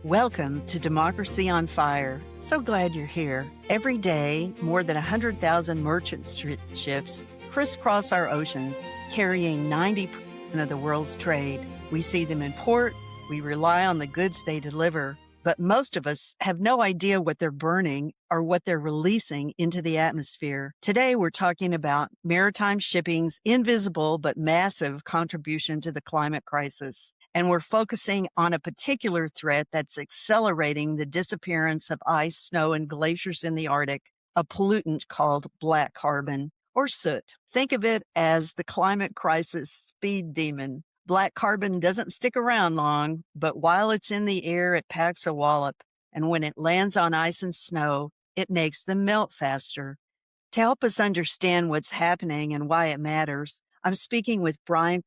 Welcome to Democracy on Fire. So glad you're here. Every day, more than 100,000 merchant ships crisscross our oceans, carrying 90% of the world's trade. We see them in port, we rely on the goods they deliver, but most of us have no idea what they're burning or what they're releasing into the atmosphere. Today, we're talking about maritime shipping's invisible but massive contribution to the climate crisis. And we're focusing on a particular threat that's accelerating the disappearance of ice, snow, and glaciers in the Arctic, a pollutant called black carbon, or soot. Think of it as the climate crisis speed demon. Black carbon doesn't stick around long, but while it's in the air, it packs a wallop. And when it lands on ice and snow, it makes them melt faster. To help us understand what's happening and why it matters, I'm speaking with Bryan.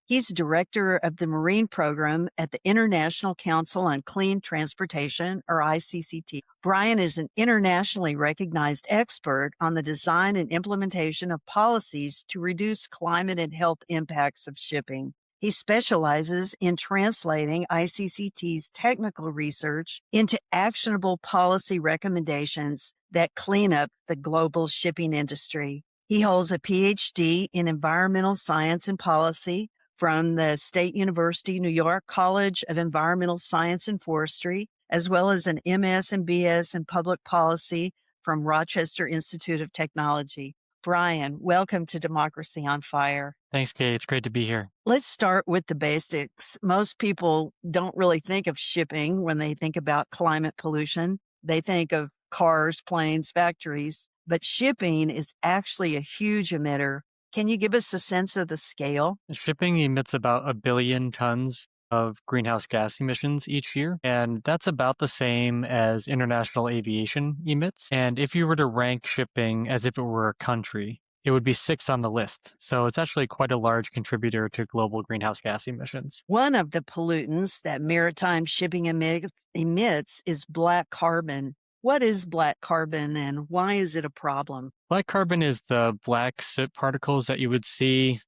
He's director of the Marine Program at the International Council on Clean Transportation, or ICCT. Bryan is an internationally recognized expert on the design and implementation of policies to reduce climate and health impacts of shipping. He specializes in translating ICCT's technical research into actionable policy recommendations that clean up the global shipping industry. He holds a PhD in environmental science and policy from the State University New York College of Environmental Science and Forestry, as well as an MS and BS in public policy from Rochester Institute of Technology. Bryan, welcome to Democracy on Fire. Thanks, Kate. It's great to be here. Let's start with the basics. Most people don't really think of shipping when they think about climate pollution. They think of cars, planes, factories, but shipping is actually a huge emitter. Can you give us a sense of the scale? Shipping emits about 1 billion tons of greenhouse gas emissions each year, and that's about the same as international aviation emits. And if you were to rank shipping as if it were a country, it would be 6th on the list. So it's actually quite a large contributor to global greenhouse gas emissions. One of the pollutants that maritime shipping emits is black carbon. What is black carbon and why is it a problem? Black carbon is the black soot particles that you would see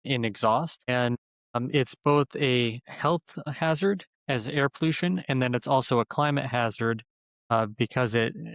in exhaust, and it's both a health hazard as air pollution, and then it's also a climate hazard because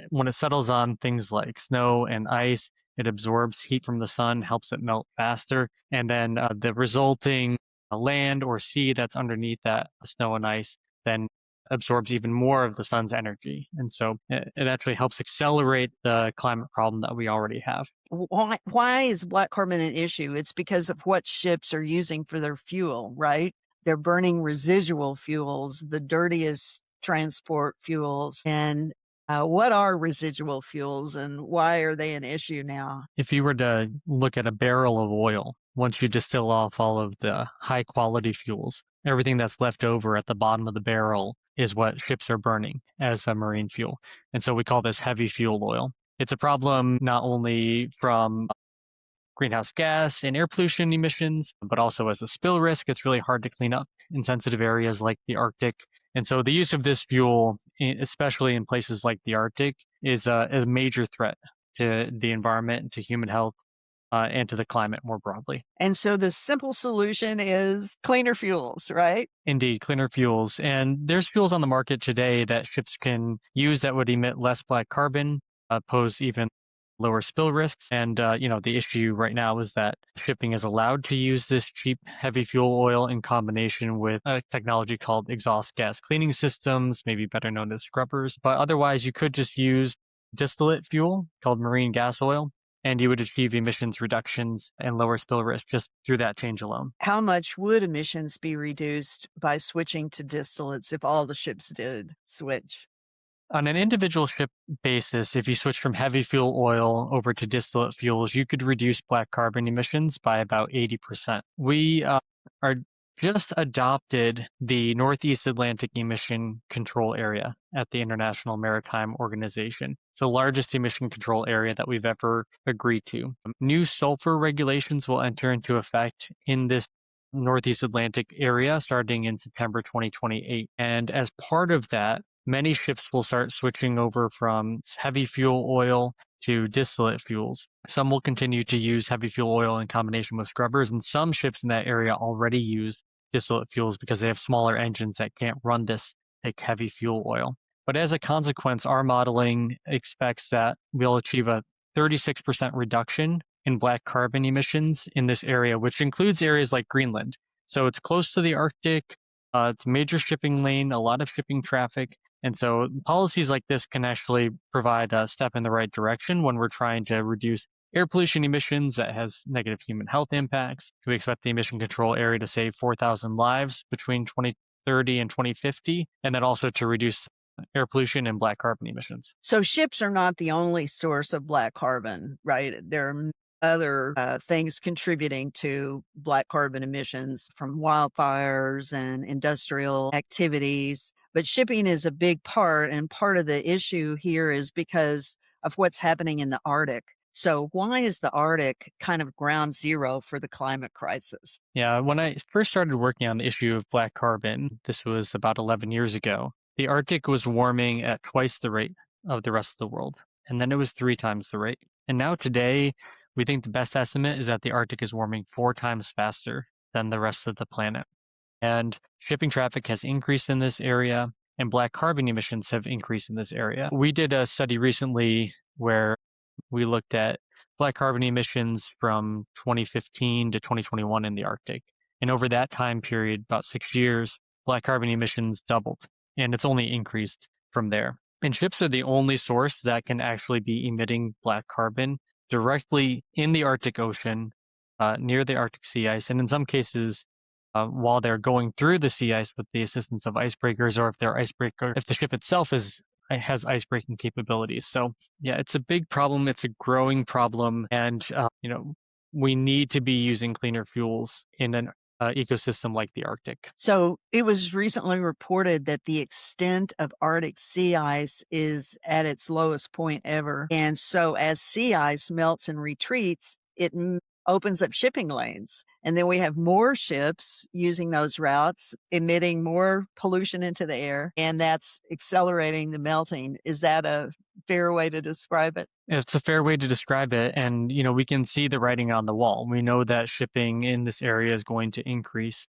when it settles on things like snow and ice, it absorbs heat from the sun, helps it melt faster, and then the resulting land or sea that's underneath that snow and ice then absorbs even more of the sun's energy. And so it actually helps accelerate the climate problem that we already have. Why is black carbon an issue? It's because of what ships are using for their fuel, right? They're burning residual fuels, the dirtiest transport fuels. And what are residual fuels and why are they an issue now? If you were to look at a barrel of oil, once you distill off all of the high quality fuels, everything that's left over at the bottom of the barrel is what ships are burning as a marine fuel. And so we call this heavy fuel oil. It's a problem not only from greenhouse gas and air pollution emissions, but also as a spill risk. It's really hard to clean up in sensitive areas like the Arctic. And so the use of this fuel, especially in places like the Arctic, is a major threat to the environment, to human health, and to the climate more broadly. And so the simple solution is cleaner fuels, right? Indeed, cleaner fuels. And there's fuels on the market today that ships can use that would emit less black carbon, pose even lower spill risks. And, the issue right now is that shipping is allowed to use this cheap heavy fuel oil in combination with a technology called exhaust gas cleaning systems, maybe better known as scrubbers. But otherwise, you could just use distillate fuel called marine gas oil, and you would achieve emissions reductions and lower spill risk just through that change alone. How much would emissions be reduced by switching to distillates if all the ships did switch? On an individual ship basis, if you switch from heavy fuel oil over to distillate fuels, you could reduce black carbon emissions by about 80%. We are just adopted the Northeast Atlantic Emission Control Area at the International Maritime Organization. It's the largest emission control area that we've ever agreed to. New sulfur regulations will enter into effect in this Northeast Atlantic area starting in September 2028. And as part of that, many ships will start switching over from heavy fuel oil to distillate fuels. Some will continue to use heavy fuel oil in combination with scrubbers, and some ships in that area already use distillate fuels because they have smaller engines that can't run this thick, heavy fuel oil. But as a consequence, our modeling expects that we'll achieve a 36% reduction in black carbon emissions in this area, which includes areas like Greenland. So it's close to the Arctic. It's a major shipping lane, a lot of shipping traffic. And so policies like this can actually provide a step in the right direction when we're trying to reduce air pollution emissions that has negative human health impacts. We expect the emission control area to save 4,000 lives between 2030 and 2050, and then also to reduce air pollution and black carbon emissions. So ships are not the only source of black carbon, right? There are other things contributing to black carbon emissions from wildfires and industrial activities. But shipping is a big part, and part of the issue here is because of what's happening in the Arctic. So why is the Arctic kind of ground zero for the climate crisis? Yeah, when I first started working on the issue of black carbon, this was about 11 years ago, the Arctic was warming at twice the rate of the rest of the world. And then it was 3 times the rate. And now today, we think the best estimate is that the Arctic is warming 4 times faster than the rest of the planet. And shipping traffic has increased in this area, and black carbon emissions have increased in this area. We did a study recently where we looked at black carbon emissions from 2015 to 2021 in the Arctic. And over that time period, about 6 years, black carbon emissions doubled, and it's only increased from there. And ships are the only source that can actually be emitting black carbon directly in the Arctic Ocean, near the Arctic sea ice, and in some cases, while they're going through the sea ice with the assistance of icebreakers, or if the ship itself has icebreaking capabilities. So yeah, it's a big problem. It's a growing problem, and we need to be using cleaner fuels in an ecosystem like the Arctic. So it was recently reported that the extent of Arctic sea ice is at its lowest point ever. And so as sea ice melts and retreats, it opens up shipping lanes. And then we have more ships using those routes, emitting more pollution into the air, and that's accelerating the melting. Is that a fair way to describe it? It's a fair way to describe it. And, we can see the writing on the wall. We know that shipping in this area is going to increase.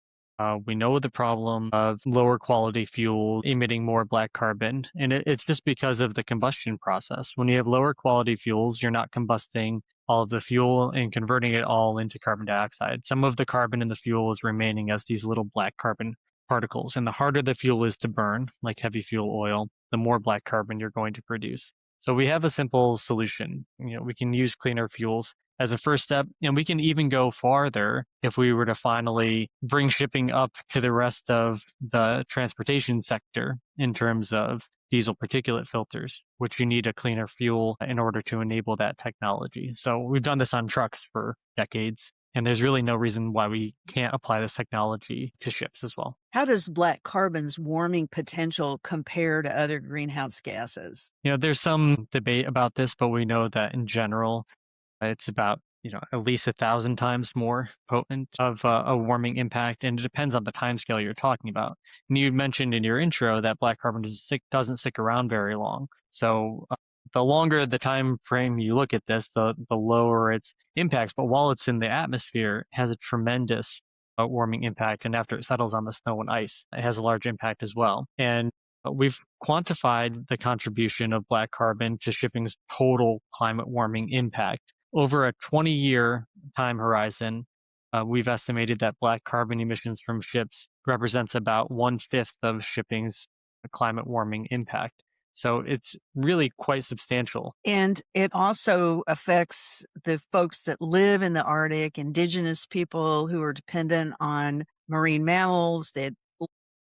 We know the problem of lower quality fuel emitting more black carbon, and it's just because of the combustion process. When you have lower quality fuels, you're not combusting all of the fuel and converting it all into carbon dioxide. Some of the carbon in the fuel is remaining as these little black carbon particles, and the harder the fuel is to burn, like heavy fuel oil, the more black carbon you're going to produce. So we have a simple solution. We can use cleaner fuels as a first step, and we can even go farther if we were to finally bring shipping up to the rest of the transportation sector in terms of diesel particulate filters, which you need a cleaner fuel in order to enable that technology. So we've done this on trucks for decades, and there's really no reason why we can't apply this technology to ships as well. How does black carbon's warming potential compare to other greenhouse gases? There's some debate about this, but we know that in general, it's about at least 1,000 times more potent of a warming impact, and it depends on the time scale you're talking about. And you mentioned in your intro that black carbon doesn't stick around very long. So the longer the time frame you look at this, the lower its impacts. But while it's in the atmosphere, it has a tremendous warming impact, and after it settles on the snow and ice, it has a large impact as well. And we've quantified the contribution of black carbon to shipping's total climate warming impact. Over a 20-year time horizon, we've estimated that black carbon emissions from ships represents about 1/5 of shipping's climate warming impact. So it's really quite substantial. And it also affects the folks that live in the Arctic, indigenous people who are dependent on marine mammals that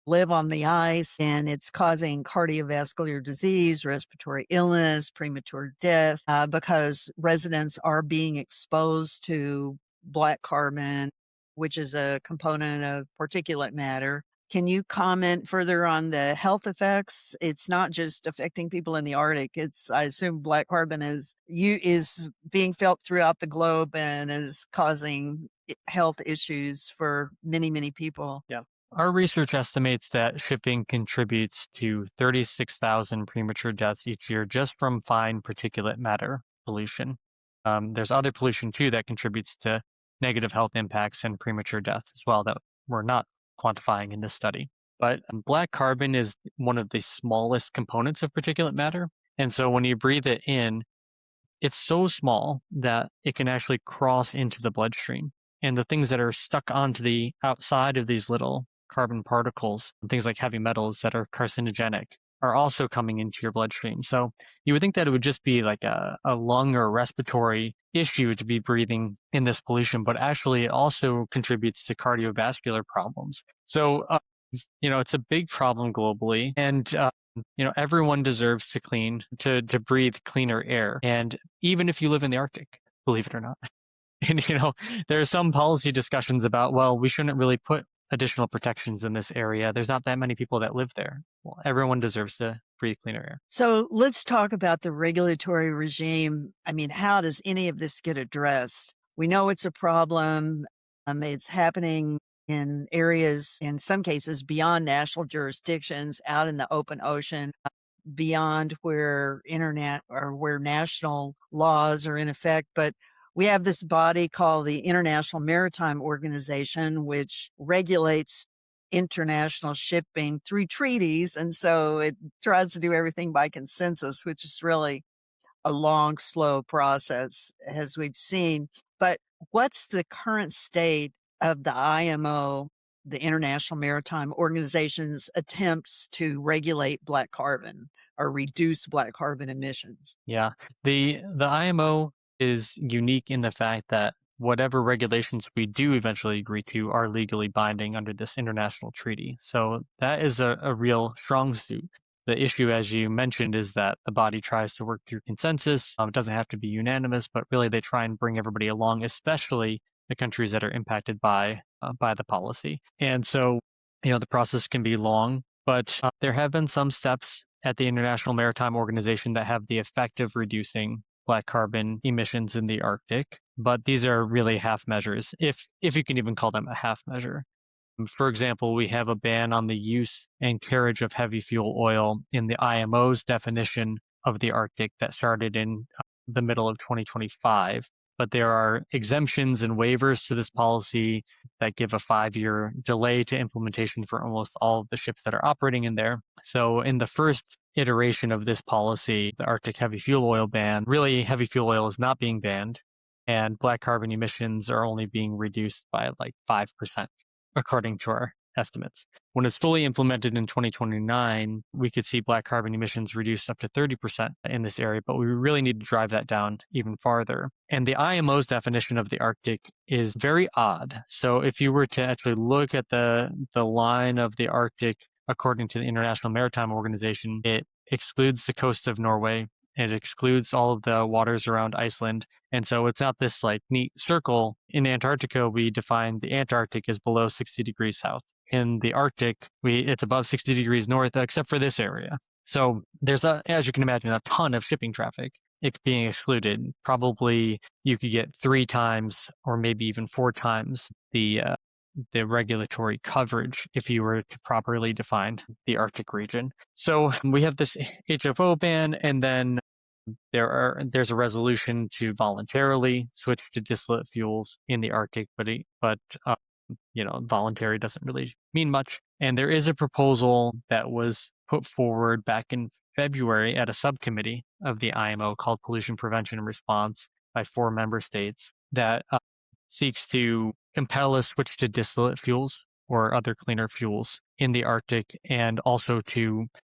live on the ice, and it's causing cardiovascular disease, respiratory illness, premature death, because residents are being exposed to black carbon, which is a component of particulate matter. Can you comment further on the health effects? It's not just affecting people in the Arctic. I assume black carbon is being felt throughout the globe and is causing health issues for many, many people. Yeah. Our research estimates that shipping contributes to 36,000 premature deaths each year just from fine particulate matter. pollution. There's other pollution too that contributes to negative health impacts and premature death as well that we're not quantifying in this study. But black carbon is one of the smallest components of particulate matter. And so when you breathe it in, it's so small that it can actually cross into the bloodstream. And the things that are stuck onto the outside of these little carbon particles, things like heavy metals that are carcinogenic, are also coming into your bloodstream. So you would think that it would just be like a lung or respiratory issue to be breathing in this pollution, but actually it also contributes to cardiovascular problems. So, it's a big problem globally. And everyone deserves to breathe cleaner air. And even if you live in the Arctic, believe it or not. And, there are some policy discussions about, well, we shouldn't really put additional protections in this area. There's not that many people that live there. Well, everyone deserves to breathe cleaner air. So let's talk about the regulatory regime. I mean, how does any of this get addressed? We know it's a problem. It's happening in areas, in some cases, beyond national jurisdictions, out in the open ocean, beyond where internet or where national laws are in effect. But we have this body called the International Maritime Organization, which regulates international shipping through treaties. And so it tries to do everything by consensus, which is really a long, slow process, as we've seen. But what's the current state of the IMO, the International Maritime Organization's attempts to regulate black carbon or reduce black carbon emissions? Yeah. The IMO is unique in the fact that whatever regulations we do eventually agree to are legally binding under this international treaty. So that is a real strong suit. The issue, as you mentioned, is that the body tries to work through consensus. It doesn't have to be unanimous, but really they try and bring everybody along, especially the countries that are impacted by the policy. And so, the process can be long, but there have been some steps at the International Maritime Organization that have the effect of reducing black carbon emissions in the Arctic, but these are really half measures, if you can even call them a half measure. For example, we have a ban on the use and carriage of heavy fuel oil in the IMO's definition of the Arctic that started in the middle of 2025. But there are exemptions and waivers to this policy that give a 5-year delay to implementation for almost all of the ships that are operating in there. So in the first iteration of this policy, the Arctic heavy fuel oil ban, really heavy fuel oil is not being banned, and black carbon emissions are only being reduced by like 5%, according to our estimates. When it's fully implemented in 2029, we could see black carbon emissions reduced up to 30% in this area, but we really need to drive that down even farther. And the IMO's definition of the Arctic is very odd. So if you were to actually look at the line of the Arctic according to the International Maritime Organization, it excludes the coast of Norway. It excludes all of the waters around Iceland. And so it's not this like neat circle. In Antarctica, we define the Antarctic as below 60 degrees south. In the Arctic, it's above 60 degrees north, except for this area. So there's, as you can imagine, a ton of shipping traffic being excluded. Probably you could get 3 times or maybe even 4 times the regulatory coverage if you were to properly define the Arctic region. So we have this HFO ban, and then there's a resolution to voluntarily switch to distillate fuels in the Arctic, but voluntary doesn't really mean much. And there is a proposal that was put forward back in February at a subcommittee of the IMO called Pollution Prevention and Response by 4 member states that seeks to compel a switch to distillate fuels or other cleaner fuels in the Arctic, and also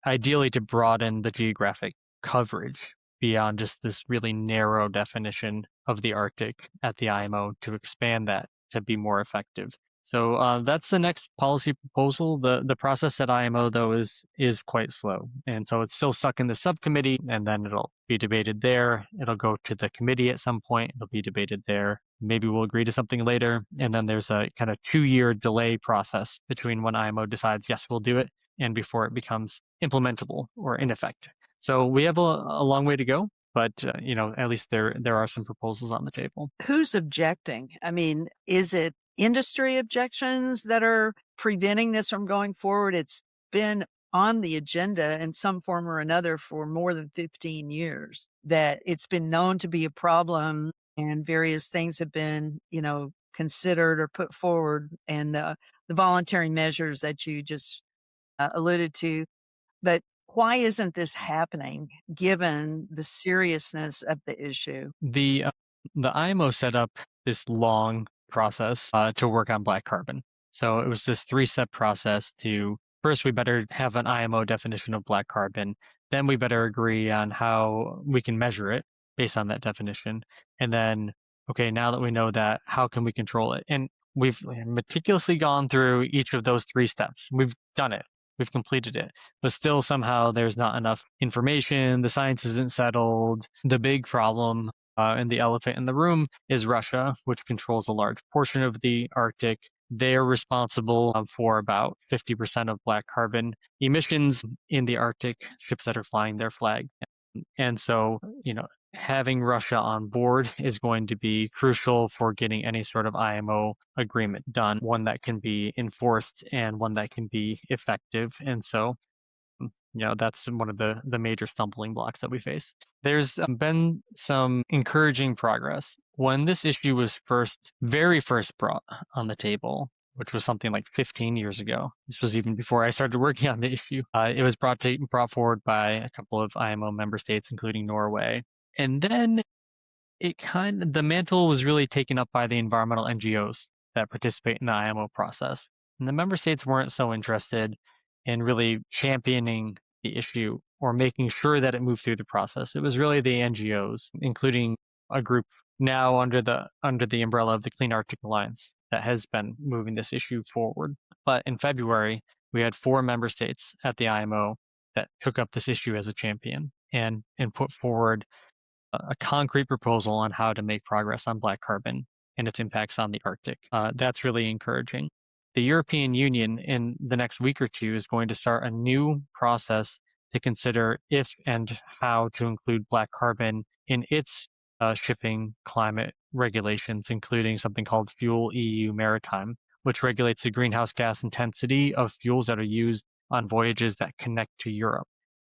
ideally to broaden the geographic coverage beyond just this really narrow definition of the Arctic at the IMO, to expand that to be more effective. So that's the next policy proposal. The process at IMO, though, is quite slow. And so it's still stuck in the subcommittee, and then it'll be debated there. It'll go to the committee at some point. It'll be debated there. Maybe we'll agree to something later. And then there's a kind of 2-year delay process between when IMO decides, yes, we'll do it, and before it becomes implementable or in effect. So we have a long way to go. But, at least there are some proposals on the table. Who's objecting? I mean, is it industry objections that are preventing this from going forward? It's been on the agenda in some form or another for more than 15 years, that it's been known to be a problem and various things have been, considered or put forward, and the voluntary measures that you just alluded to. But why isn't this happening given the seriousness of the issue? The IMO set up this long process to work on black carbon. So it was this 3-step process to first, we better have an IMO definition of black carbon. Then we better agree on how we can measure it based on that definition. And then, okay, now that we know that, how can we control it? And we've meticulously gone through each of those 3 steps. We've done it. We've completed it. But still, somehow, there's not enough information. The science isn't settled. The big problem and the elephant in the room is Russia, which controls a large portion of the Arctic. They're responsible for about 50% of black carbon emissions in the Arctic, ships that are flying their flag. And so, having Russia on board is going to be crucial for getting any sort of IMO agreement done, one that can be enforced and one that can be effective. And so, that's one of the major stumbling blocks that we face. There's been some encouraging progress. When this issue was very first brought on the table, which was something like 15 years ago, this was even before I started working on the issue, it was brought forward by a couple of IMO member states, including Norway. And then the mantle was really taken up by the environmental NGOs that participate in the IMO process. And the member states weren't so interested in really championing the issue or making sure that it moved through the process. It was really the NGOs, including a group now under the umbrella of the Clean Arctic Alliance, that has been moving this issue forward. But in February, we had 4 member states at the IMO that took up this issue as a champion and put forward a concrete proposal on how to make progress on black carbon and its impacts on the Arctic. That's really encouraging. The European Union in the next week or 2 is going to start a new process to consider if and how to include black carbon in its shipping climate regulations, including something called Fuel EU Maritime, which regulates the greenhouse gas intensity of fuels that are used on voyages that connect to Europe.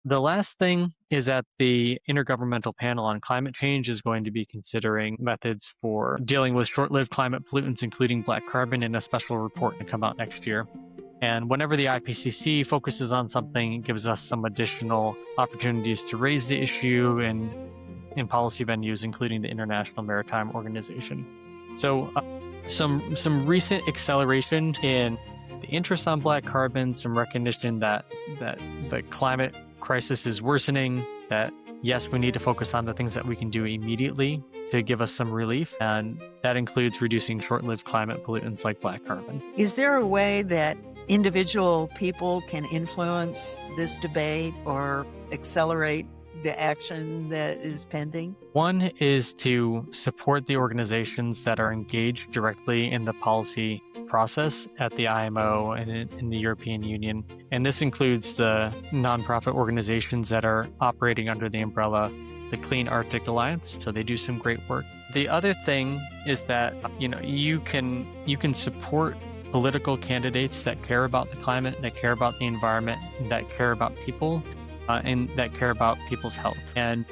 The last thing is that the Intergovernmental Panel on Climate Change is going to be considering methods for dealing with short-lived climate pollutants, including black carbon, in a special report to come out next year. And whenever the IPCC focuses on something, it gives us some additional opportunities to raise the issue in policy venues, including the International Maritime Organization. So some recent acceleration in the interest on black carbon, some recognition that the climate crisis is worsening, that yes, we need to focus on the things that we can do immediately to give us some relief, and that includes reducing short-lived climate pollutants like black carbon. Is there a way that individual people can influence this debate or accelerate the action that is pending? One is to support the organizations that are engaged directly in the policy process at the IMO and in the European Union. And this includes the nonprofit organizations that are operating under the umbrella, the Clean Arctic Alliance. So they do some great work. The other thing is that, you can support political candidates that care about the climate, that care about the environment, that care about people, and that care about people's health. And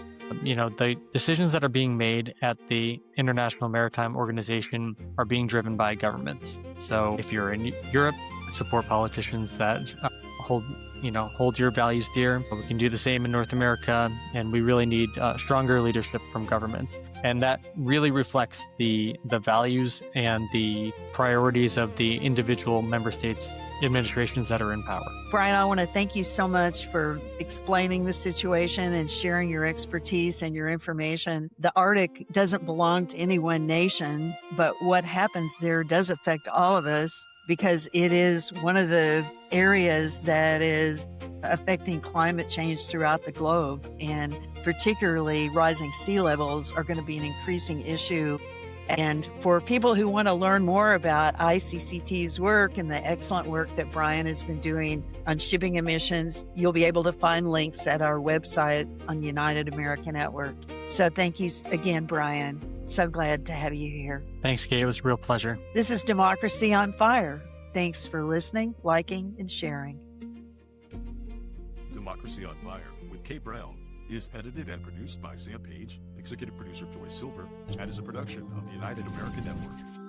the decisions that are being made at the International Maritime Organization are being driven by governments. So if you're in Europe, support politicians that hold your values dear. We can do the same in North America, and we really need stronger leadership from governments. And that really reflects the values and the priorities of the individual member states' administrations that are in power. Bryan, I want to thank you so much for explaining the situation and sharing your expertise and your information. The Arctic doesn't belong to any one nation, but what happens there does affect all of us, because it is one of the areas that is affecting climate change throughout the globe. And particularly rising sea levels are going to be an increasing issue. And for people who want to learn more about ICCT's work and the excellent work that Bryan has been doing on shipping emissions, you'll be able to find links at our website on United American Network. So thank you again, Bryan. So glad to have you here. Thanks, Kay. It was a real pleasure. This is Democracy on Fire. Thanks for listening, liking, and sharing. Democracy on Fire with Kay Brown is edited and produced by Sam Page, executive producer Joy Silver, and is a production of the United American Network.